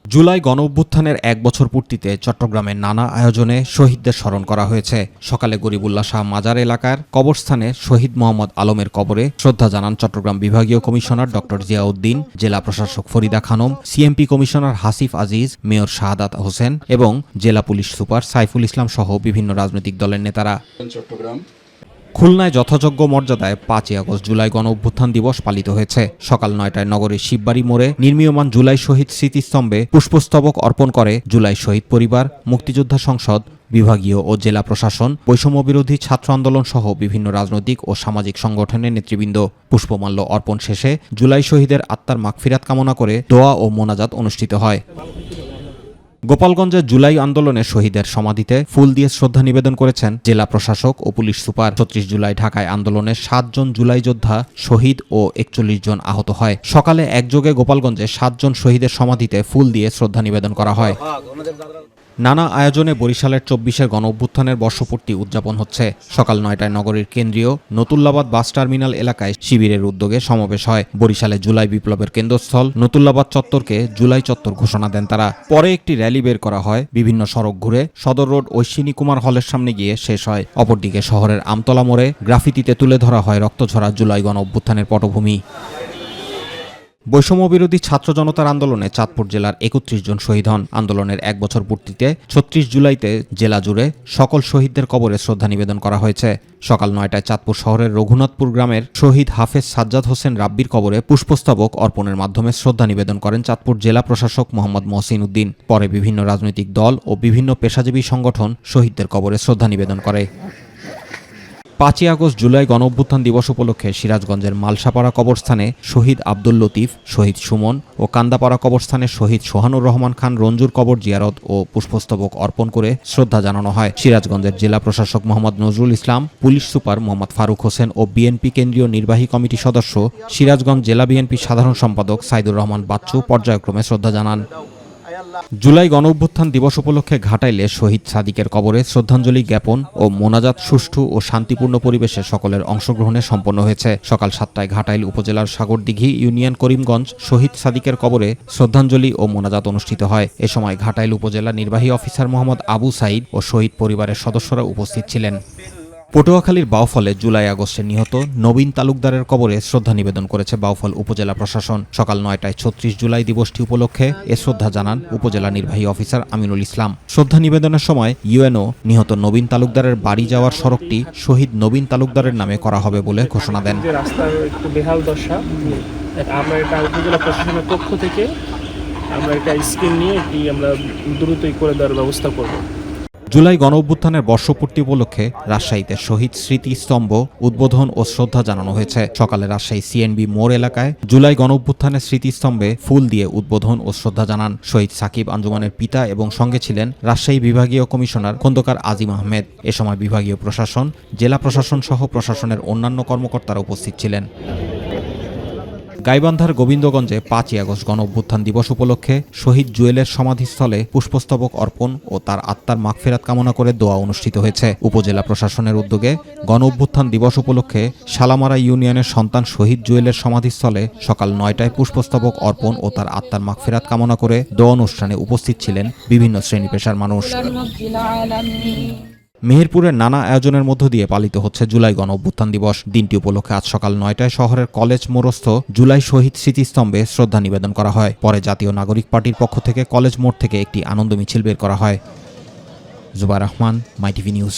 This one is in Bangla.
জুলাই গণঅভ্যুত্থানের ১ বছর পূর্তিতে চট্টগ্রামের নানা আয়োজনে শহীদদের স্মরণ করা হয়েছে। সকালে গরিবুল্লাহ শাহ মাজার এলাকার কবরস্থানে শহীদ মোহাম্মদ আলমের কবরে শ্রদ্ধা জানান চট্টগ্রাম বিভাগীয় কমিশনার ড জিয়াউদ্দিন, জেলা প্রশাসক Farida Khanam, CMP commissioner Hasif Aziz, mayor Shahadat Hossain এবং জেলা পুলিশ সুপার সাইফুল ইসলাম সহ বিভিন্ন রাজনৈতিক দলের নেতারা। খুলনায় যথাযোগ্য মর্যাদায় ৫ই আগস্ট জুলাই গণঅভ্যুত্থান দিবস পালিত হয়েছে। সকাল ৯টায় নগরীর শিববাড়ি মোড়ে নির্মীয়মান জুলাই শহীদ স্মৃতিস্তম্ভে পুষ্পস্তবক অর্পণ করে জুলাই শহীদ পরিবার, মুক্তিযোদ্ধা সংসদ, বিভাগীয় ও জেলা প্রশাসন, বৈষম্যবিরোধী ছাত্র আন্দোলন সহ বিভিন্ন রাজনৈতিক ও সামাজিক সংগঠনের নেতৃবৃন্দ। পুষ্পমাল্য অর্পণ শেষে জুলাই শহীদের আত্মার মাগফিরাত কামনা করে দোয়া ও মোনাজাত অনুষ্ঠিত হয়। গোপালগঞ্জে জুলাই আন্দোলনে শহীদের সমাধিতে ফুল দিয়ে শ্রদ্ধা নিবেদন করেছেন জেলা প্রশাসক ও পুলিশ সুপার। ৩৬ জুলাই ঢাকায় আন্দোলনে ৭ জন জুলাই যোদ্ধা শহীদ ও ৪১ জন আহত হয়। সকালে একযোগে গোপালগঞ্জে ৭ জন শহীদের সমাধিতে ফুল দিয়ে শ্রদ্ধা নিবেদন করা হয়। নানা আয়োজনে বরিশালের ২৪-এর গণঅভ্যুত্থানের বর্ষপূর্তি উদযাপন হচ্ছে। সকাল ৯টায় নগরীর কেন্দ্রীয় নতুল্লাবাদ বাস টার্মিনাল এলাকায় শিবিরের উদ্যোগে সমাবেশ হয়। বরিশালে জুলাই বিপ্লবের কেন্দ্রস্থল নতুল্লাবাদ চত্বরকে জুলাই চত্বর ঘোষণা দেন তারা। পরে একটি র্যালি বের করা হয়। বিভিন্ন সড়ক ঘুরে সদর রোড অশ্বিনী কুমার হলের সামনে গিয়ে শেষ হয়। অপরদিকে শহরের আমতলা মোড়ে গ্রাফিতিতে তুলে ধরা হয় রক্তঝরা জুলাই গণঅভ্যুত্থানের পটভূমি। বৈষম্যবিরোধী ছাত্র জনতার আন্দোলনে চাঁদপুর জেলার ৩১ জন শহীদ হন। আন্দোলনের ১ বছর পূর্তিতে ৩৬ জুলাইতে জেলা জুড়ে সকল শহীদদের কবরে শ্রদ্ধা নিবেদন করা হয়েছে। সকাল ৯টায় চাঁদপুর শহরের রঘুনাথপুর গ্রামের শহীদ হাফেজ সাজ্জাদ হোসেন রাব্বির কবরে পুষ্পস্তবক অর্পণের মাধ্যমে শ্রদ্ধা নিবেদন করেন চাঁদপুর জেলা প্রশাসক মোহাম্মদ মহসিন উদ্দিন। পরে বিভিন্ন রাজনৈতিক দল ও বিভিন্ন পেশাজীবী সংগঠন শহীদদের কবরে শ্রদ্ধা নিবেদন করে। ৫ই আগস্ট জুলাই গণঅভ্যুত্থান দিবস উপলক্ষে সিরাজগঞ্জের মালসাপাড়া কবরস্থানে শহীদ আব্দুল লতিফ, শহীদ সুমন ও কান্দাপাড়া কবরস্থানে শহীদ সোহানুর রহমান খান রঞ্জুর কবর জিয়ারত ও পুষ্পস্তবক অর্পণ করে শ্রদ্ধা জানানো হয়। সিরাজগঞ্জের জেলা প্রশাসক মোহাম্মদ নজরুল ইসলাম, পুলিশ সুপার মোহাম্মদ ফারুক হোসেন ও বিএনপি কেন্দ্রীয় নির্বাহী কমিটি সদস্য, সিরাজগঞ্জ জেলা বিএনপি সাধারণ সম্পাদক সাইদুর রহমান বাচ্চু পর্যায়ক্রমে শ্রদ্ধা জানান। জুলাই গণঅভ্যুত্থান দিবস উপলক্ষে ঘাটাইলে শহীদ সাদিকের কবরে শ্রদ্ধাঞ্জলি জ্ঞাপন ও মোনাজাত সুষ্ঠু ও শান্তিপূর্ণ পরিবেশে সকলের অংশগ্রহণে সম্পন্ন হয়েছে। সকাল ৭টায় ঘাটাইল উপজেলার সাগরদিঘি ইউনিয়ন করিমগঞ্জ শহীদ সাদিকের কবরে শ্রদ্ধাঞ্জলি ও মোনাজাত অনুষ্ঠিত হয়। এ সময় ঘাটাইল উপজেলা নির্বাহী অফিসার মোহাম্মদ আবু সাইদ ও শহীদ পরিবারের সদস্যরা উপস্থিত ছিলেন। পটুয়াখালীর বাউফলে জুলাই আগস্টে নিহত নবীন তালুকদারের কবরে শ্রদ্ধা নিবেদন করেছে বাউফল উপজেলা প্রশাসন। সকাল ৯টায় ৩৬ জুলাই দিবসটি উপলক্ষে এ শ্রদ্ধা জানান উপজেলা নির্বাহী অফিসার আমিনুল ইসলাম। শ্রদ্ধা নিবেদনের সময় ইউএনও নিহত নবীন তালুকদারের বাড়ি যাওয়ার সড়কটি শহীদ নবীন তালুকদারের নামে করা হবে বলে ঘোষণা দেন। রাস্তার একটু বেহাল দশা, আমরা এটা উপজেলা প্রশাসনের পক্ষ থেকে আমরা একটা স্কিম নিয়ে আমরা দ্রুতই করে দেওয়ার ব্যবস্থা করব। জুলাই গণঅভ্যুত্থানের বর্ষপূর্তি উপলক্ষে রাজশাহীতে শহীদ স্মৃতিস্তম্ভ উদ্বোধন ও শ্রদ্ধা জানানো হয়েছে। সকালে রাজশাহী সিএনবি মোড় এলাকায় জুলাই গণঅভ্যুত্থানের স্মৃতিস্তম্ভে ফুল দিয়ে উদ্বোধন ও শ্রদ্ধা জানান শহীদ সাকিব আঞ্জুমানের পিতা এবং সঙ্গে ছিলেন রাজশাহী বিভাগীয় কমিশনার খন্দকার আজিম আহমেদ। এ সময় বিভাগীয় প্রশাসন, জেলা প্রশাসন সহ প্রশাসনের অন্যান্য কর্মকর্তারা উপস্থিত ছিলেন। গাইবান্ধার গোবিন্দগঞ্জে ৫ই আগস্ট গণঅভ্যুত্থান দিবস উপলক্ষে শহীদ জুয়েলের সমাধিস্থলে পুষ্পস্তবক অর্পণ ও তার আত্মার মাগফিরাত কামনা করে দোয়া অনুষ্ঠিত হয়েছে। উপজেলা প্রশাসনের উদ্যোগে গণঅভ্যুত্থান দিবস উপলক্ষে শালামারা ইউনিয়নের সন্তান শহীদ জুয়েলের সমাধিস্থলে সকাল ৯টায় পুষ্পস্তবক অর্পণ ও তার আত্মার মাগফিরাত কামনা করে দোয়া অনুষ্ঠানে উপস্থিত ছিলেন বিভিন্ন শ্রেণী পেশার মানুষ। মেহেরপুরের নানা আয়োজনের মধ্য দিয়ে পালিত হচ্ছে জুলাই গণঅভ্যুত্থান দিবস। দিনটি উপলক্ষে আজ সকাল ৯টায় শহরের কলেজ মোড়স্থ জুলাই শহীদ স্মৃতিস্তম্ভে শ্রদ্ধা নিবেদন করা হয়। পরে জাতীয় নাগরিক পার্টির পক্ষ থেকে কলেজ মোড় থেকে একটি আনন্দ মিছিল বের করা হয়। জুবাইর রহমান, মাই টিভি নিউজ।